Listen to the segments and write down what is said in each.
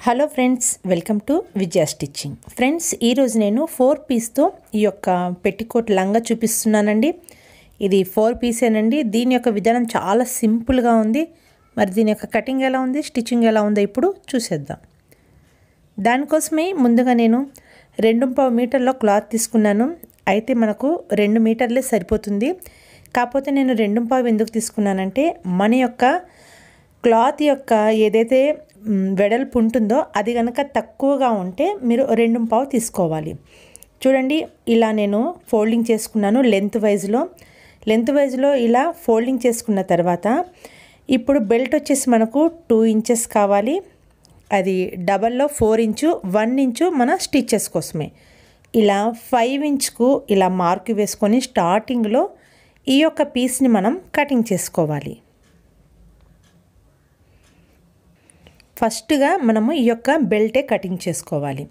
Hello friends, welcome to Vijaya stitching. Friends, ఈరోజు నేను 4 పీస్తో ఈ యొక్క పెట్టికోట్ లంగా చూపిస్తున్నానండి. ఇది 4 పీసేనండి. దీని యొక్క విధానం చాలా సింపుల్గా ఉంది. మరి దీని యొక్క కటింగ్ ఎలా ఉంది, స్టిచ్చింగ్ ఎలా ఉందో ఇప్పుడు చూసేద్దాం. దానికోసమే ముందుగా నేను 2.5 మీటర్ల క్లాత్ తీసుకున్నాను. అయితే మనకు 2 మీటర్లే సరిపోతుంది. కాకపోతే నేను 2.5 ఎందుకు తీసుకున్నానంటే మన యొక్క క్లాత్ యొక్క ఏదైతే వెడల్పు ఉంటుందో అది కనుక తక్కువగా ఉంటే మీరు 2.5 తీసుకోవాలి. చూడండి, ఇలా నేను ఫోల్డింగ్ చేసుకున్నాను లెంత్ వైజ్లో ఇలా ఫోల్డింగ్ చేసుకున్న తర్వాత ఇప్పుడు బెల్ట్ వచ్చేసి మనకు 2 ఇంచెస్ కావాలి. అది డబల్లో 4 ఇంచు, 1 ఇంచు మన స్టిచెస్ కోసమే. ఇలా 5 ఇంచుకు ఇలా మార్క్ వేసుకొని స్టార్టింగ్లో ఈ యొక్క పీస్ని మనం కటింగ్ చేసుకోవాలి. ఫస్ట్గా మనము ఈ యొక్క బెల్టే కటింగ్ చేసుకోవాలి.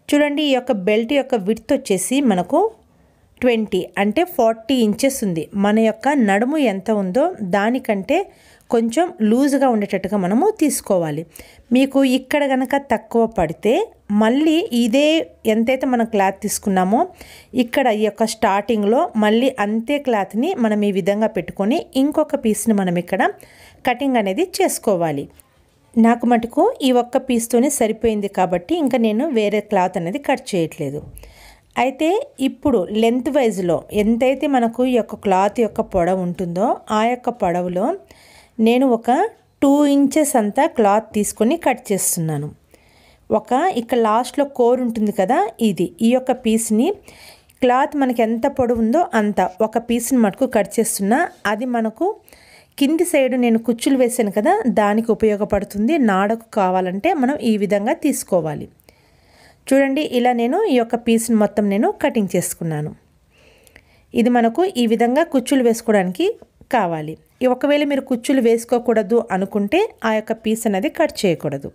చూడండి, ఈ యొక్క బెల్ట్ యొక్క విడ్త్ వచ్చేసి మనకు 20 అంటే 40 ఇంచెస్ ఉంది. మన యొక్క నడుము ఎంత ఉందో దానికంటే కొంచెం లూజ్గా ఉండేటట్టుగా మనము తీసుకోవాలి. మీకు ఇక్కడ కనుక తక్కువ పడితే మళ్ళీ ఇదే ఎంతైతే మనం క్లాత్ తీసుకున్నామో ఇక్కడ ఈ యొక్క స్టార్టింగ్లో మళ్ళీ అంతే క్లాత్ని మనం ఈ విధంగా పెట్టుకొని ఇంకొక పీస్ని మనం ఇక్కడ కటింగ్ అనేది చేసుకోవాలి. నాకు మటుకు ఈ ఒక్క పీస్తోనే సరిపోయింది కాబట్టి ఇంకా నేను వేరే క్లాత్ అనేది కట్ చేయట్లేదు. అయితే ఇప్పుడు లెంత్ వైజ్లో ఎంతైతే మనకు ఈ యొక్క క్లాత్ యొక్క పొడవు ఉంటుందో ఆ యొక్క పొడవులో నేను ఒక 2 ఇంచెస్ అంతా క్లాత్ తీసుకొని కట్ చేస్తున్నాను. ఇక్కడ లాస్ట్లో కోర్ ఉంటుంది కదా, ఈ యొక్క పీస్ని క్లాత్ మనకి ఎంత పొడవు ఉందో అంత ఒక పీస్ని మటుకు కట్ చేస్తున్నా. అది మనకు కింది సైడ్ నేను కుచ్చులు వేసాను కదా, దానికి ఉపయోగపడుతుంది. నాడకు కావాలంటే మనం ఈ విధంగా తీసుకోవాలి. చూడండి, ఇలా నేను ఈ యొక్క పీస్ని మొత్తం నేను కటింగ్ చేసుకున్నాను. ఇది మనకు ఈ విధంగా కుచ్చులు వేసుకోవడానికి కావాలి. ఒకవేళ మీరు కుచ్చులు వేసుకోకూడదు అనుకుంటే ఆ యొక్క పీస్ అనేది కట్ చేయకూడదు.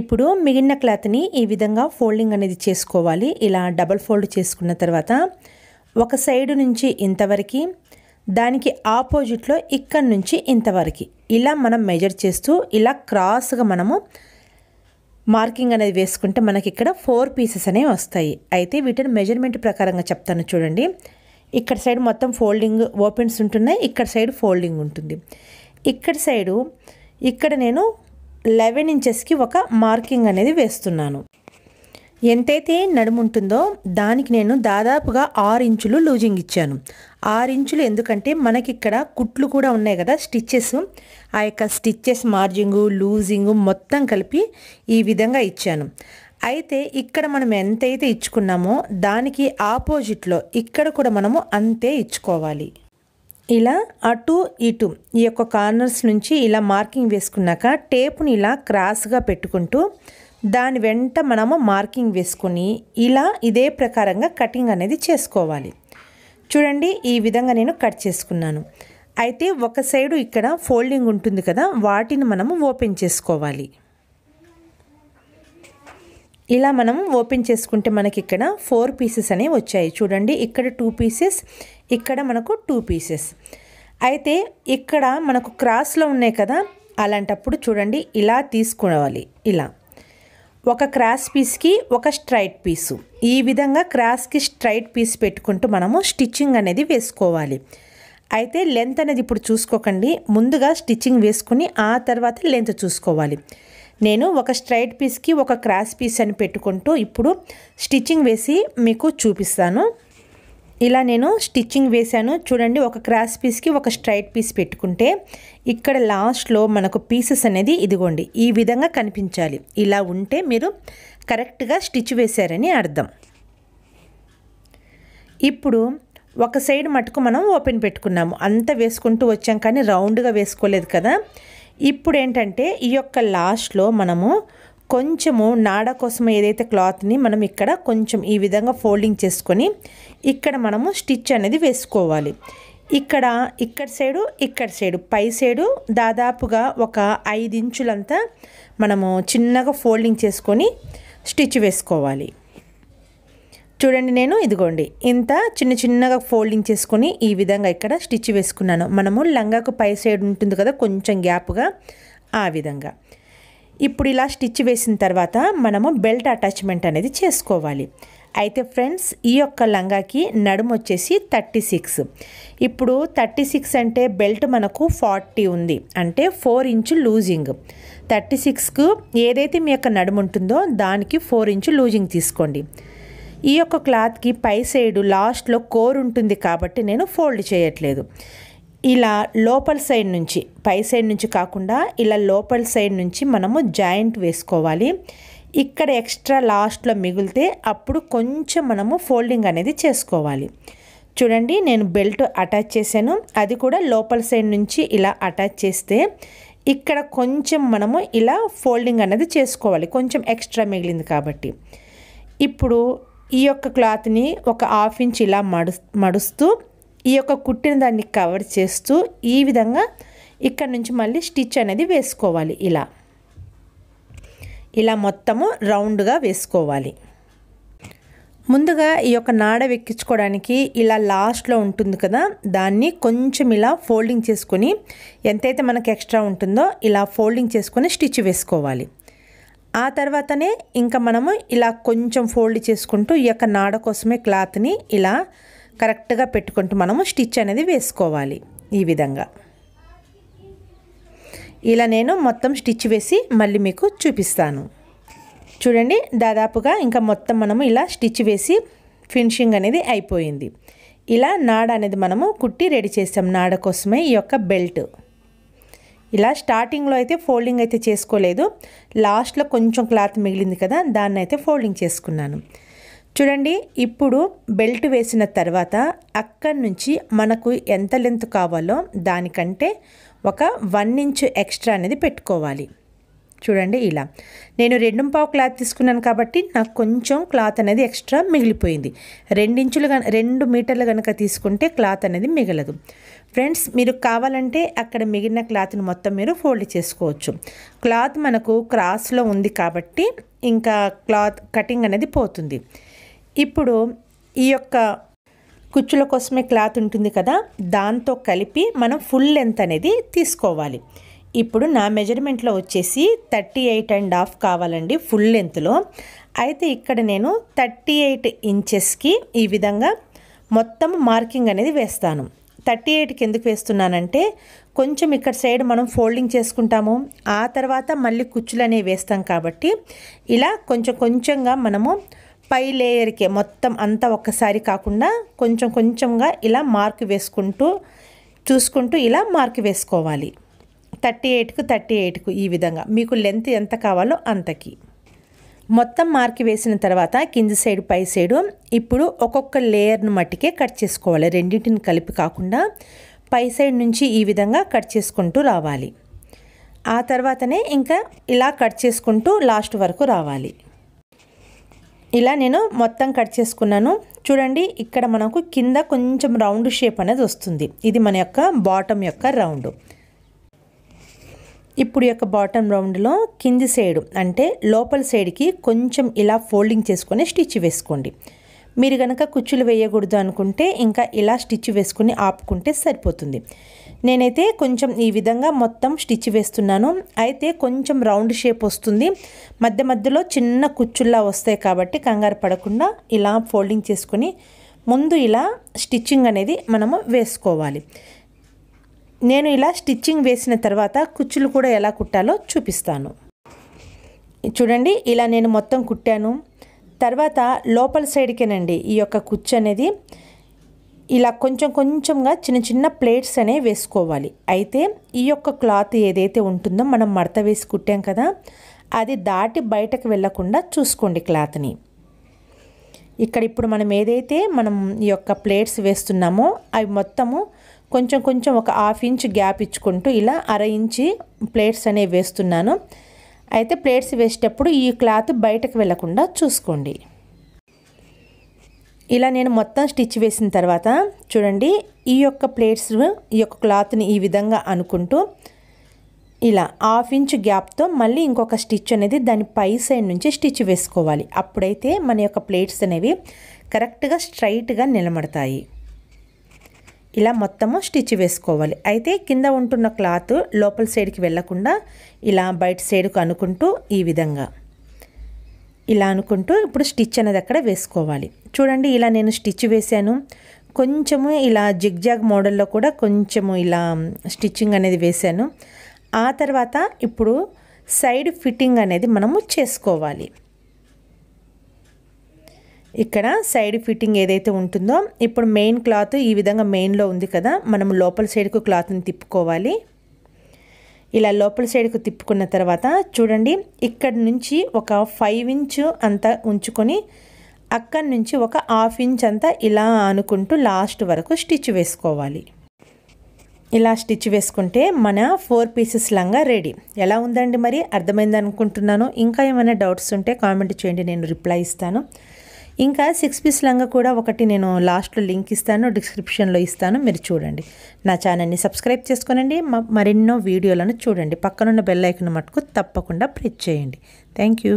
ఇప్పుడు మిగిలిన క్లాత్ని ఈ విధంగా ఫోల్డింగ్ అనేది చేసుకోవాలి. ఇలా డబల్ ఫోల్డ్ చేసుకున్న తర్వాత ఒక సైడు నుంచి ఇంతవరకు, దానికి ఆపోజిట్లో ఇక్కడ నుంచి ఇంతవరకు ఇలా మనం మెజర్ చేస్తూ ఇలా క్రాస్గా మనము మార్కింగ్ అనేది వేసుకుంటే మనకి ఇక్కడ 4 పీసెస్ అనేవి వస్తాయి. అయితే వీటిని మెజర్మెంట్ ప్రకారంగా చెప్తాను. చూడండి, ఇక్కడ సైడ్ మొత్తం ఫోల్డింగ్ ఓపెన్స్ ఉంటున్నాయి, ఇక్కడ సైడ్ ఫోల్డింగ్ ఉంటుంది. ఇక్కడ నేను 11 ఇంచెస్కి ఒక మార్కింగ్ అనేది వేస్తున్నాను. ఎంతైతే నడుము ఉంటుందో దానికి నేను దాదాపుగా 6 ఇంచులు లూజింగ్ ఇచ్చాను. 6 ఇంచులు ఎందుకంటే మనకి ఇక్కడ కుట్లు కూడా ఉన్నాయి కదా, స్టిచ్చెస్, ఆ యొక్క స్టిచ్చెస్ మార్జింగు లూజింగు మొత్తం కలిపి ఈ విధంగా ఇచ్చాను. అయితే ఇక్కడ మనం ఎంతైతే ఇచ్చుకున్నామో దానికి ఆపోజిట్లో ఇక్కడ కూడా మనము అంతే ఇచ్చుకోవాలి. ఇలా అటు ఇటు ఈ యొక్క కార్నర్స్ నుంచి ఇలా మార్కింగ్ వేసుకున్నాక టేప్ని ఇలా క్రాస్గా పెట్టుకుంటూ దాని వెంట మనము మార్కింగ్ వేసుకొని ఇలా ఇదే ప్రకారంగా కటింగ్ అనేది చేసుకోవాలి. చూడండి, ఈ విధంగా నేను కట్ చేసుకున్నాను. అయితే ఒక సైడు ఇక్కడ ఫోల్డింగ్ ఉంటుంది కదా, వాటిని మనము ఓపెన్ చేసుకోవాలి. ఇలా మనం ఓపెన్ చేసుకుంటే మనకి ఇక్కడ 4 పీసెస్ అనేవి వచ్చాయి. చూడండి, ఇక్కడ 2 పీసెస్, ఇక్కడ మనకు 2 పీసెస్. అయితే ఇక్కడ మనకు క్రాస్లో ఉన్నాయి కదా, అలాంటప్పుడు చూడండి ఇలా తీసుకోవాలి. ఇలా ఒక క్రాస్ పీస్కి ఒక స్ట్రైట్ పీసు, ఈ విధంగా క్రాస్కి స్ట్రైట్ పీస్ పెట్టుకుంటూ మనము స్టిచ్చింగ్ అనేది వేసుకోవాలి. అయితే లెంత్ అనేది ఇప్పుడు చూసుకోకండి, ముందుగా స్టిచ్చింగ్ వేసుకుని ఆ తర్వాత లెంత్ చూసుకోవాలి. నేను ఒక స్ట్రైట్ పీస్కి ఒక క్రాస్ పీస్ అని పెట్టుకుంటూ ఇప్పుడు స్టిచ్చింగ్ వేసి మీకు చూపిస్తాను. ఇలా నేను స్టిచ్చింగ్ వేశాను. చూడండి, ఒక క్రాస్ పీస్కి ఒక స్ట్రైట్ పీస్ పెట్టుకుంటే ఇక్కడ లాస్ట్లో మనకు పీసెస్ అనేది ఇదిగోండి ఈ విధంగా కనిపించాలి. ఇలా ఉంటే మీరు కరెక్ట్గా స్టిచ్ వేశారని అర్థం. ఇప్పుడు ఒక సైడ్ మటుకు మనం ఓపెన్ పెట్టుకున్నాము, అంతా వేసుకుంటూ వచ్చాం కానీ రౌండ్గా వేసుకోలేదు కదా. ఇప్పుడు ఏంటంటే ఈ యొక్క లాస్ట్లో మనము కొంచెము నాడ కోసం ఏదైతే క్లాత్ని మనం ఇక్కడ కొంచెం ఈ విధంగా ఫోల్డింగ్ చేసుకొని ఇక్కడ మనము స్టిచ్ అనేది వేసుకోవాలి. ఇక్కడ సైడు పై సైడు దాదాపుగా ఒక 5 ఇంచులంతా మనము చిన్నగా ఫోల్డింగ్ చేసుకొని స్టిచ్ వేసుకోవాలి. చూడండి, నేను ఇదిగోండి ఇంత చిన్నగా ఫోల్డింగ్ చేసుకొని ఈ విధంగా ఇక్కడ స్టిచ్ వేసుకున్నాను. మనము లంగాకు పై సైడ్ ఉంటుంది కదా కొంచెం గ్యాప్గా, ఆ విధంగా ఇప్పుడు ఇలా స్టిచ్ వేసిన తర్వాత మనము బెల్ట్ అటాచ్మెంట్ అనేది చేసుకోవాలి. అయితే ఫ్రెండ్స్, ఈ యొక్క లంగాకి నడుము వచ్చేసి 36. ఇప్పుడు 36 అంటే బెల్ట్ మనకు 40 ఉంది, అంటే 4 ఇంచు లూజింగ్. 36కు ఏదైతే మీ యొక్క నడుము ఉంటుందో దానికి 4 ఇంచు లూజింగ్ తీసుకోండి. ఈ యొక్క క్లాత్కి పై సైడు లాస్ట్లో కోర్ ఉంటుంది కాబట్టి నేను ఫోల్డ్ చేయట్లేదు. ఇలా లోపల సైడ్ నుంచి, పై సైడ్ నుంచి కాకుండా ఇలా లోపల సైడ్ నుంచి మనము జాయింట్ వేసుకోవాలి. ఇక్కడ ఎక్స్ట్రా లాస్ట్లో మిగిలితే అప్పుడు కొంచెం మనము ఫోల్డింగ్ అనేది చేసుకోవాలి. చూడండి, నేను బెల్ట్ అటాచ్ చేశాను, అది కూడా లోపల సైడ్ నుంచి ఇలా అటాచ్ చేస్తే ఇక్కడ కొంచెం మనము ఇలా ఫోల్డింగ్ అనేది చేసుకోవాలి, కొంచెం ఎక్స్ట్రా మిగిలింది కాబట్టి. ఇప్పుడు ఈ యొక్క క్లాత్ని ఒక 1/2 ఇంచ్ ఇలా మడుస్తూ ఈ యొక్క కుట్టిన దాన్ని కవర్ చేస్తూ ఈ విధంగా ఇక్కడ నుంచి మళ్ళీ స్టిచ్ అనేది వేసుకోవాలి. ఇలా మొత్తము రౌండ్గా వేసుకోవాలి. ముందుగా ఈ యొక్క నాడ ఎక్కించుకోవడానికి ఇలా లాస్ట్లో ఉంటుంది కదా, దాన్ని కొంచెం ఇలా ఫోల్డింగ్ చేసుకొని ఎంతైతే మనకు ఎక్స్ట్రా ఉంటుందో ఇలా ఫోల్డింగ్ చేసుకొని స్టిచ్ వేసుకోవాలి. ఆ తర్వాతనే ఇంకా మనము ఇలా కొంచెం ఫోల్డ్ చేసుకుంటూ ఈ యొక్క నాడ కోసమే క్లాత్ని ఇలా కరెక్ట్గా పెట్టుకుంటూ మనము స్టిచ్ అనేది వేసుకోవాలి. ఈ విధంగా ఇలా నేను మొత్తం స్టిచ్ వేసి మళ్ళీ మీకు చూపిస్తాను. చూడండి, దాదాపుగా ఇంకా మొత్తం మనము ఇలా స్టిచ్ వేసి ఫినిషింగ్ అనేది అయిపోయింది. ఇలా నాడ అనేది మనము కుట్టి రెడీ చేస్తాం. నాడ కోసమే ఈ యొక్క బెల్ట్. ఇలా స్టార్టింగ్లో అయితే ఫోల్డింగ్ అయితే చేసుకోలేదు, లాస్ట్లో కొంచెం క్లాత్ మిగిలింది కదా, దాన్ని అయితే ఫోల్డింగ్ చేసుకున్నాను. చూడండి, ఇప్పుడు బెల్ట్ వేసిన తర్వాత అక్కడి నుంచి మనకు ఎంత లెంత్ కావాలో దానికంటే ఒక 1 ఇంచ్ ఎక్స్ట్రా అనేది పెట్టుకోవాలి. చూడండి, ఇలా నేను 2.5 క్లాత్ తీసుకున్నాను కాబట్టి నాకు కొంచెం క్లాత్ అనేది ఎక్స్ట్రా మిగిలిపోయింది. 2 మీటర్లు కనుక తీసుకుంటే క్లాత్ అనేది మిగలదు. ఫ్రెండ్స్, మీరు కావాలంటే అక్కడ మిగిలిన క్లాత్ని మొత్తం మీరు ఫోల్డ్ చేసుకోవచ్చు. క్లాత్ మనకు క్రాస్లో ఉంది కాబట్టి ఇంకా క్లాత్ కటింగ్ అనేది పోతుంది. ఇప్పుడు ఈ యొక్క కుచ్చుల కోసమే క్లాత్ ఉంటుంది కదా, దాంతో కలిపి మనం ఫుల్ లెంత్ అనేది తీసుకోవాలి. ఇప్పుడు నా మెజర్మెంట్లో వచ్చేసి 38.5 కావాలండి ఫుల్ లెంత్లో. అయితే ఇక్కడ నేను 38 ఇంచెస్కి ఈ విధంగా మొత్తం మార్కింగ్ అనేది వేస్తాను. 38కి ఎందుకు వేస్తున్నానంటే కొంచెం ఇక్కడ సైడ్ మనం ఫోల్డింగ్ చేసుకుంటాము, ఆ తర్వాత మళ్ళీ కుచ్చులు అనేవి వేస్తాం కాబట్టి ఇలా కొంచెం కొంచెంగా మనము పై లేయర్కే మొత్తం అంతా ఒక్కసారి కాకుండా కొంచెం కొంచెంగా ఇలా మార్క్ వేసుకుంటూ చూసుకుంటూ ఇలా మార్క్ వేసుకోవాలి. 38కు ఈ విధంగా మీకు లెంత్ ఎంత కావాలో అంతకి మొత్తం మార్క్ వేసిన తర్వాత కింది సైడ్ పై సైడు ఇప్పుడు ఒక్కొక్క లేయర్ను మట్టికే కట్ చేసుకోవాలి. రెండింటిని కలిపి కాకుండా పై సైడ్ నుంచి ఈ విధంగా కట్ చేసుకుంటూ రావాలి. ఆ తర్వాతనే ఇంకా ఇలా కట్ చేసుకుంటూ లాస్ట్ వరకు రావాలి. ఇలా నేను మొత్తం కట్ చేసుకున్నాను. చూడండి, ఇక్కడ మనకు కింద కొంచెం రౌండ్ షేప్ అనేది వస్తుంది. ఇది మన యొక్క బాటమ్ యొక్క రౌండ్. ఇప్పుడు యొక్క బాటమ్ రౌండ్లో కింది సైడు అంటే లోపల సైడ్కి కొంచెం ఇలా ఫోల్డింగ్ చేసుకొని స్టిచ్ వేసుకోండి. మీరు కనుక కుచ్చులు వేయకూడదు అనుకుంటే ఇంకా ఇలా స్టిచ్ వేసుకుని ఆపుకుంటే సరిపోతుంది. నేనైతే కొంచెం ఈ విధంగా మొత్తం స్టిచ్ వేస్తున్నాను. అయితే కొంచెం రౌండ్ షేప్ వస్తుంది, మధ్య మధ్యలో చిన్న కుచ్చుల్లా వస్తాయి కాబట్టి కంగారు పడకుండా ఇలా ఫోల్డింగ్ చేసుకొని ముందు ఇలా స్టిచ్చింగ్ అనేది మనము వేసుకోవాలి. నేను ఇలా స్టిచ్చింగ్ వేసిన తర్వాత కుచ్చులు కూడా ఎలా కుట్టాలో చూపిస్తాను. చూడండి, ఇలా నేను మొత్తం కుట్టాను. తర్వాత లోపల సైడ్కేనండి ఈ యొక్క కుచ్చు అనేది ఇలా కొంచెం కొంచెంగా చిన్న చిన్న ప్లేట్స్ అనేవి వేసుకోవాలి. అయితే ఈ యొక్క క్లాత్ ఏదైతే ఉంటుందో మనం మడత వేసి కుట్టాం కదా, అది దాటి బయటకు వెళ్ళకుండా చూసుకోండి క్లాత్ని. ఇక్కడ ఇప్పుడు మనం ఏదైతే ఈ యొక్క ప్లేట్స్ వేస్తున్నామో అవి మొత్తము కొంచెం కొంచెం ఒక 1/2 ఇంచ్ గ్యాప్ ఇచ్చుకుంటూ ఇలా 1/2 ఇంచ్ ప్లేట్స్ అనేవి వేస్తున్నాను. అయితే ప్లేట్స్ వేసేటప్పుడు ఈ క్లాత్ బయటకు వెళ్ళకుండా చూసుకోండి. ఇలా నేను మొత్తం స్టిచ్ వేసిన తర్వాత చూడండి, ఈ యొక్క ప్లేట్స్ ఈ యొక్క క్లాత్ని ఈ విధంగా అనుకుంటూ ఇలా 1/2 ఇంచ్ గ్యాప్తో మళ్ళీ ఇంకొక స్టిచ్ అనేది దాని పై సైడ్ నుంచి స్టిచ్ వేసుకోవాలి. అప్పుడైతే మన యొక్క ప్లేట్స్ అనేవి కరెక్ట్గా స్ట్రైట్గా నిలబడతాయి. ఇలా మొత్తము స్టిచ్ వేసుకోవాలి. అయితే కింద ఉంటున్న క్లాత్ లోపల సైడ్కి వెళ్ళకుండా ఇలా బయట సైడ్కు అనుకుంటూ ఈ విధంగా ఇలా అనుకుంటూ ఇప్పుడు స్టిచ్ అనేది అక్కడ వేసుకోవాలి. చూడండి ఇలా నేను స్టిచ్ వేసాను. కొంచెము ఇలా జిగ్జాగ్ మోడల్లో కూడా కొంచెము ఇలా స్టిచ్చింగ్ అనేది వేసాను. ఆ తర్వాత ఇప్పుడు సైడ్ ఫిట్టింగ్ అనేది మనము చేసుకోవాలి. ఇక్కడ సైడ్ ఫిట్టింగ్ ఏదైతే ఉంటుందో ఇప్పుడు మెయిన్ క్లాత్ ఈ విధంగా మెయిన్లో ఉంది కదా, మనం లోపల సైడ్కు క్లాత్ని తిప్పుకోవాలి. ఇలా లోపల సైడ్కు తిప్పుకున్న తర్వాత చూడండి ఇక్కడ నుంచి ఒక 5 ఇంచ్ అంతా ఉంచుకొని అక్కడి నుంచి ఒక 1/2 ఇంచ్ అంతా ఇలా అనుకుంటూ లాస్ట్ వరకు స్టిచ్ వేసుకోవాలి. ఇలా స్టిచ్ వేసుకుంటే మన 4 పీసెస్ లంగా రెడీ. ఎలా ఉందండి మరి, అర్థమైంది అనుకుంటున్నాను. ఇంకా ఏమైనా డౌట్స్ ఉంటే కామెంట్ చేయండి, నేను రిప్లై ఇస్తాను. ఇంకా 6 పీస్ లంగా కూడా ఒకటి నేను లాస్ట్లో లింక్ ఇస్తాను, డిస్క్రిప్షన్లో ఇస్తాను, మీరు చూడండి. నా ఛానల్ని సబ్స్క్రైబ్ చేసుకోనండి, మరెన్నో వీడియోలను చూడండి. పక్కనున్న బెల్ ఐకాన్ మటుకు తప్పకుండా ప్రెస్ చేయండి. Thank you.